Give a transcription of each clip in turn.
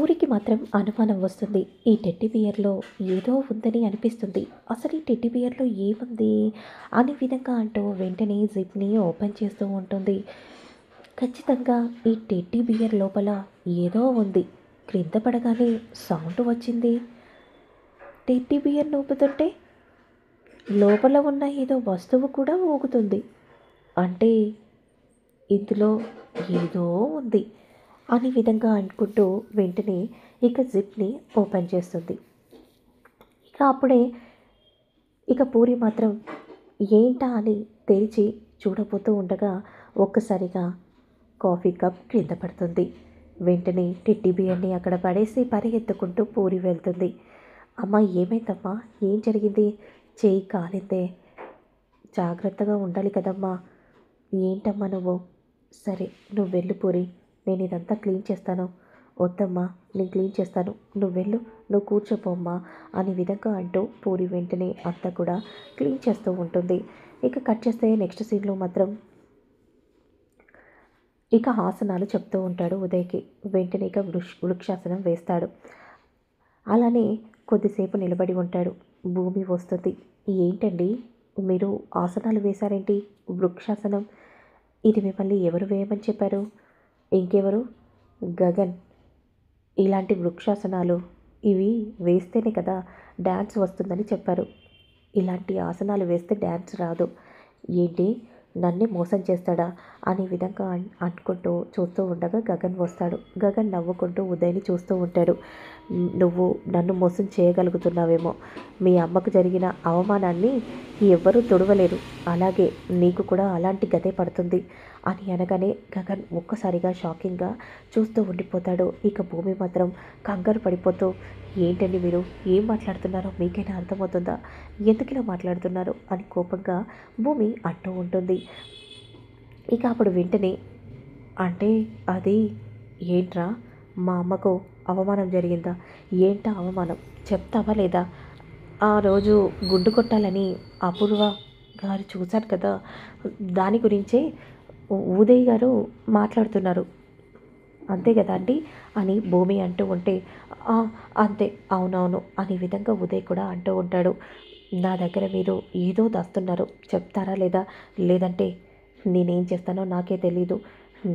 పూరికి మాత్రం అనుమానం వస్తుంది. ఈ టెడ్డీ బియర్‌లో ఏదో ఉందని అనిపిస్తుంది. అసలు ఈ టెడ్డీ బియర్‌లో ఏముంది అనే విధంగా అంటూ వెంటనే జిప్‌ని ఓపెన్ చేస్తూ ఉంటుంది. ఖచ్చితంగా ఈ టెడ్డీ బియర్ లోపల ఏదో ఉంది. క్రింద పడగానే సౌండ్ వచ్చింది. టెడ్డీ బియర్ ఊపుతుంటే లోపల ఉన్న ఏదో వస్తువు కూడా ఊగుతుంది. అంటే ఇందులో ఏదో ఉంది అనే విధంగా అనుకుంటూ వెంటనే ఇక జిప్ని ఓపెన్ చేస్తుంది. అప్పుడే పూరి మాత్రం ఏంటా అని తెరిచి చూడబోతూ ఉండగా ఒక్కసారిగా కాఫీ కప్ కింద పడుతుంది. వెంటనే టెడ్డీ బియర్ని అక్కడ పడేసి పరిగెత్తుకుంటూ పూరి వెళ్తుంది. అమ్మ ఏమైందమ్మా, ఏం జరిగింది? చేయి కాలిందే, జాగ్రత్తగా ఉండాలి కదమ్మా. ఏంటమ్మా నువ్వు? సరే నువ్వు వెళ్ళు పూరి, నేను ఇదంతా క్లీన్ చేస్తాను. వద్దమ్మా, నేను క్లీన్ చేస్తాను, నువ్వు వెళ్ళు, నువ్వు కూర్చోపోమ్మా అనే విధంగా అంటూ పూరి వెంటనే అంతా కూడా క్లీన్ చేస్తూ ఉంటుంది. కట్ చేస్తే నెక్స్ట్ సీన్లో మాత్రం ఆసనాలు చెప్తూ ఉంటాడు ఉదయ్కి. వెంటనే వృక్షాసనం వేస్తాడు. అలానే కొద్దిసేపు నిలబడి ఉంటాడు. భూమి వస్తుంది. ఏంటండి మీరు ఆసనాలు వేశారేంటి? వృక్షాసనం ఇది మిమ్మల్ని ఎవరు వేయమని చెప్పారు? ఇంకెవరు? గగన్. ఇలాంటి వృక్షాసనాలు ఇవి వేస్తేనే కదా డ్యాన్స్ వస్తుందని చెప్పారు. ఇలాంటి ఆసనాలు వేస్తే డ్యాన్స్ రాదు. ఏంటి, నన్నే మోసం చేస్తాడా అనే విధంగా అనుకుంటూ చూస్తూ ఉండగా గగన్ వస్తాడు. గగన్ నవ్వుకుంటూ ఉదయ్ని చూస్తూ ఉంటాడు. నువ్వు నన్ను మోసం చేయగలుగుతున్నావేమో, మీ అమ్మకు జరిగిన అవమానాన్ని ఎవ్వరూ తుడవలేరు, అలాగే నీకు కూడా అలాంటి గతే పడుతుంది అని అనగానే గగన్ ఒక్కసారిగా షాకింగ్గా చూస్తూ ఉండిపోతాడు. భూమి మాత్రం కంగారు పడిపోతూ, ఏంటండి మీరు ఏం మాట్లాడుతున్నారో మీకైనా అర్థమవుతుందా? ఎందుకు ఇలా మాట్లాడుతున్నారు అని కోపంగా భూమి అంటూ ఉంటుంది. అప్పుడు వెంటనే, అంటే అది ఏంట్రా, మా అమ్మకు అవమానం జరిగిందా? ఏంటా అవమానం, చెప్తావా లేదా? ఆ రోజు గుడ్డు కొట్టాలని అపూర్వ గారు చూశారు కదా, దాని గురించే ఉదయ్ గారు మాట్లాడుతున్నారు అంతే కదా అండి అని భూమి అంటూ ఉంటే, అంతే, అవునవును అనే విధంగా ఉదయ్ కూడా అంటూ ఉంటాడు. నా దగ్గర మీరు ఏదో దాస్తున్నారు, చెప్తారా లేదా? లేదంటే నేనేం చేస్తానో నాకే తెలీదు,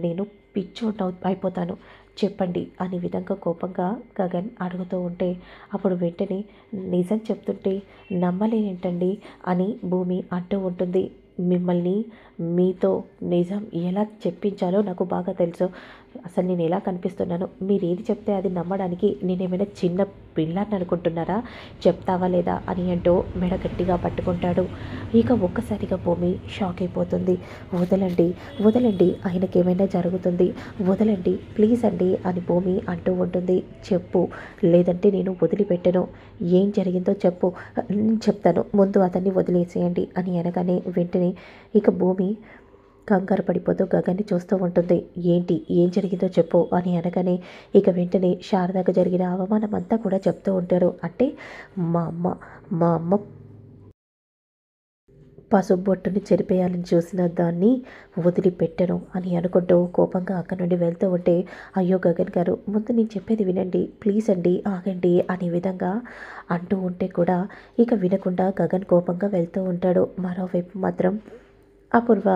నేను పిచ్చోట్ అయిపోతాను, చెప్పండి అనే విధంగా కోపంగా గగన్ అడుగుతూ ఉంటే, అప్పుడు వెంటనే నిజం చెప్తుంటే నమ్మలేనేంటండి అని భూమి అంటూ ఉంటుంది. మిమ్మల్ని మీతో నిజం ఎలా చెప్పించాలో నాకు బాగా తెలుసు. అసలు నేను ఎలా కనిపిస్తున్నానో, మీరు ఏది చెప్తే అది నమ్మడానికి నేనేమైనా చిన్న పిల్లాన్ని అనుకుంటున్నారా? చెప్తావా లేదా అని అంటూ మెడ గట్టిగా పట్టుకుంటాడు. ఒక్కసారిగా భూమి షాక్ అయిపోతుంది. వదలండి, వదలండి, ఆయనకేమైనా జరుగుతుంది, వదలండి ప్లీజ్ అండి అని భూమి అంటూ ఉంటుంది. చెప్పు, లేదంటే నేను వదిలిపెట్టను, ఏం జరిగిందో చెప్పు, చెప్తాను, ముందు అతన్ని వదిలేసేయండి అని అనగానే వెంటనే భూమి కంగారు పడిపోతూ గగన్ని చూస్తూ ఉంటుంది. ఏంటి, ఏం జరిగిందో చెప్పు అని అనగానే వెంటనే శారదకు జరిగిన అవమానం అంతా కూడా చెప్తూ ఉంటారు. అంటే మా అమ్మ పసుబొట్టుని చెరిపేయాలని చూసిన దాన్ని వదిలిపెట్టను అని అనుకుంటూ కోపంగా అక్కడి నుండి వెళ్తూ ఉంటే, అయ్యో గగన్ గారు, ముందు నేను చెప్పేది వినండి, ప్లీజ్ అండి, ఆగండి అనే విధంగా అంటూ ఉంటే కూడా వినకుండా గగన్ కోపంగా వెళ్తూ ఉంటాడు. మరోవైపు మాత్రం అపూర్వ,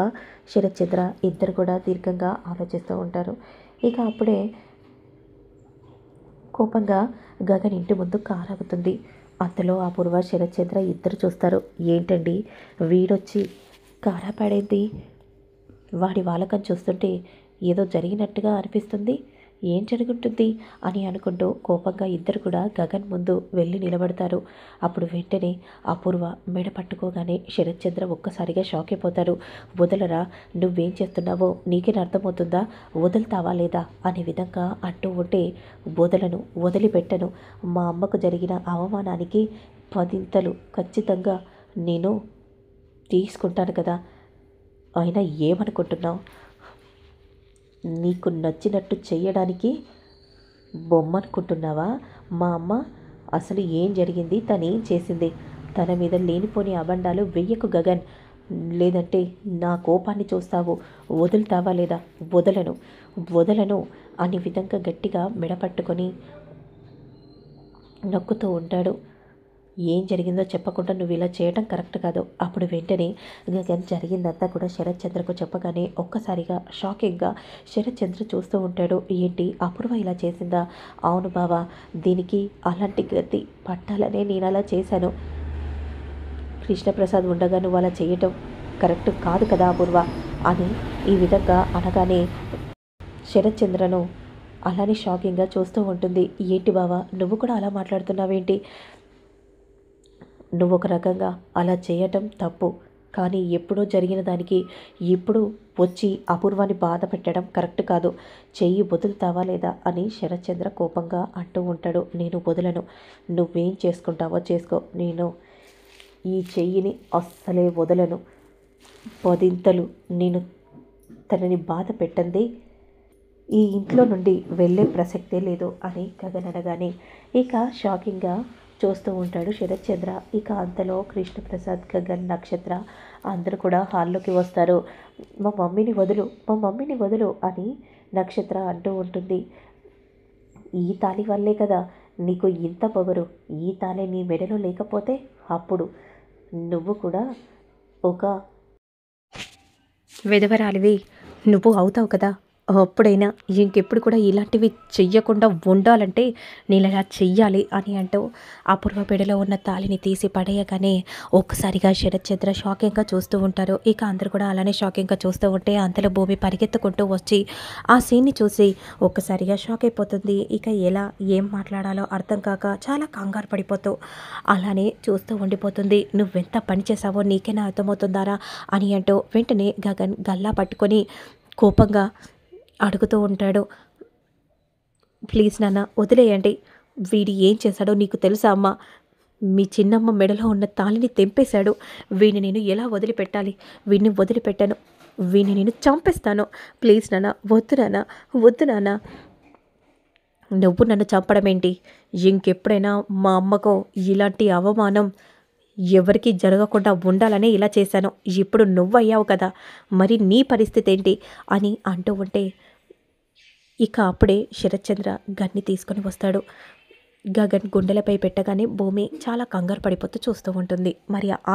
శరత్ చంద్ర ఇద్దరు కూడా దీర్ఘంగా ఆలోచిస్తూ ఉంటారు. అప్పుడే కోపంగా గగన్ ఇంటి ముందు కారు ఆగుతుంది. అంతలో అపూర్వ, శరత్ చంద్ర ఇద్దరు చూస్తారు. ఏంటండి వీడొచ్చి కారా పాడేంటి? వాడి వాలకం చూస్తుంటే ఏదో జరిగినట్టుగా అనిపిస్తుంది, ఏం జరుగుతుంది అని అనుకుంటూ కోపంగా ఇద్దరు కూడా గగన్ ముందు వెళ్ళి నిలబడతారు. అప్పుడు వెంటనే అపూర్వ మెడ పట్టుకోగానే శరత్ చంద్ర ఒక్కసారిగా షాక్ అయిపోతారు. వదలరా, నువ్వేం చేస్తున్నావో నీకే అర్థమవుతుందా, వదులుతావా లేదా అనే విధంగా అంటూ ఉంటే, వదలను, వదిలిపెట్టను, మా అమ్మకు జరిగిన అవమానానికి 10 ఖచ్చితంగా నేను తీసుకుంటాను కదా, అయినా ఏమనుకుంటున్నావు? నీకు నచ్చినట్టు చెయ్యడానికి బొమ్మనుకుంటున్నావా? మా అమ్మ అసలు ఏం జరిగింది, తనేం చేసింది? తన మీద లేనిపోని అబండాలు వెయ్యకు గగన్. లేదంటే నా కోపాన్ని చూస్తావు, వదులుతావా లేదా? వదలను, వదలను అనే విధంగా గట్టిగా మెడపట్టుకొని నొక్కుతూ ఉంటాడు. ఏం జరిగిందో చెప్పకుండా నువ్వు ఇలా చేయడం కరెక్ట్ కాదు. అప్పుడు వెంటనే గగన్ జరిగిందంతా కూడా శరత్ చంద్రకు చెప్పగానే ఒక్కసారిగా షాకింగ్గా శరత్ చంద్ర చూస్తూ ఉంటాడు. ఏంటి అపూర్వ ఇలా చేసిందా? అవును బావా, దీనికి అలాంటి గతి పట్టాలనే నేను అలా చేశాను. కృష్ణప్రసాద్ ఉండగా నువ్వు అలా చేయటం కరెక్ట్ కాదు కదా అపూర్వ అని ఈ విధంగా అనగానే శరత్ చంద్రను అలానే షాకింగ్గా చూస్తూ ఉంటుంది. ఏంటి బావా, నువ్వు కూడా అలా మాట్లాడుతున్నావేంటి? నువ్వు ఒక రకంగా అలా చేయటం తప్పు, కానీ ఎప్పుడో జరిగిన దానికి ఇప్పుడు వచ్చి అపూర్వాన్ని బాధ పెట్టడం కరెక్ట్ కాదు. చెయ్యి వదులుతావా లేదా అని శరత్చంద్ర కోపంగా అంటూ ఉంటాడు. నేను వదలను, నువ్వేం చేసుకుంటావో చేసుకో, నేను ఈ చెయ్యిని అస్సలే వదలను. పదింతలు నేను తనని బాధ పెట్టండి ఈ ఇంట్లో నుండి వెళ్ళే ప్రసక్తే లేదు అని గగన్ అనగానే ఇక షాకింగ్గా చూస్తూ ఉంటాడు శరత్చంద్ర. ఇక అంతలో కృష్ణప్రసాద్, గగన్, నక్షత్ర అందరూ కూడా హాల్లోకి వస్తారు. మా మమ్మీని వదులు, మా మమ్మీని వదులు అని నక్షత్ర అంటూ ఉంటుంది. ఈ తాళి వల్లే కదా నీకు ఇంత పొగరు. ఈ తాళి నీ మెడలో లేకపోతే అప్పుడు నువ్వు కూడా ఒక విధవరాలివి నువ్వు అవుతావు కదా. అప్పుడైనా ఇంకెప్పుడు కూడా ఇలాంటివి చెయ్యకుండా ఉండాలంటే నేను ఇలా చెయ్యాలి అని అంటూ అపూర్వ పెడలో ఉన్న తాళిని తీసి పడేయగానే ఒక్కసారిగా శరత్చంద్ర షాకింగ్గా చూస్తూ ఉంటారు. ఇక అందరూ కూడా అలానే షాకింగ్గా చూస్తూ ఉంటే అంతలో భూమి పరిగెత్తుకుంటూ వచ్చి ఆ సీన్ని చూసి ఒక్కసారిగా షాక్ అయిపోతుంది. ఇక ఎలా ఏం మాట్లాడాలో అర్థం కాక చాలా కంగారు పడిపోతూ అలానే చూస్తూ ఉండిపోతుంది. నువ్వెంత పని చేసావో నీకైనా అర్థమవుతుందారా అని అంటూ వెంటనే గగన్ గల్లా పట్టుకొని కోపంగా అడుగుతూ ఉంటాడు. ప్లీజ్ నాన్న వదిలేయండి, వీడి ఏం చేశాడో నీకు తెలుసా అమ్మా? మీ చిన్నమ్మ మెడలో ఉన్న తాళిని తెంపేశాడు. వీడిని నేను ఎలా వదిలిపెట్టాలి? వీడిని వదిలిపెట్టాను, వీడిని నేను చంపేస్తాను. ప్లీజ్ నాన్న వద్దు నాన్న, వద్దు నాన్న. నువ్వు నన్ను చంపడం ఏంటి? ఇంకెప్పుడైనా మా అమ్మకో ఇలాంటి అవమానం ఎవరికి జరగకుండా ఉండాలనే ఇలా చేశాను. ఇప్పుడు నువ్వయ్యావు కదా, మరి నీ పరిస్థితి ఏంటి అని అంటూ ఉంటే ఇక అప్పుడే శరత్చంద్ర గన్ని తీసుకొని వస్తాడు. గగన్ గుండెలపై పెట్టగానే భూమి చాలా కంగారు పడిపోతూ చూస్తూ ఉంటుంది. మరి ఆ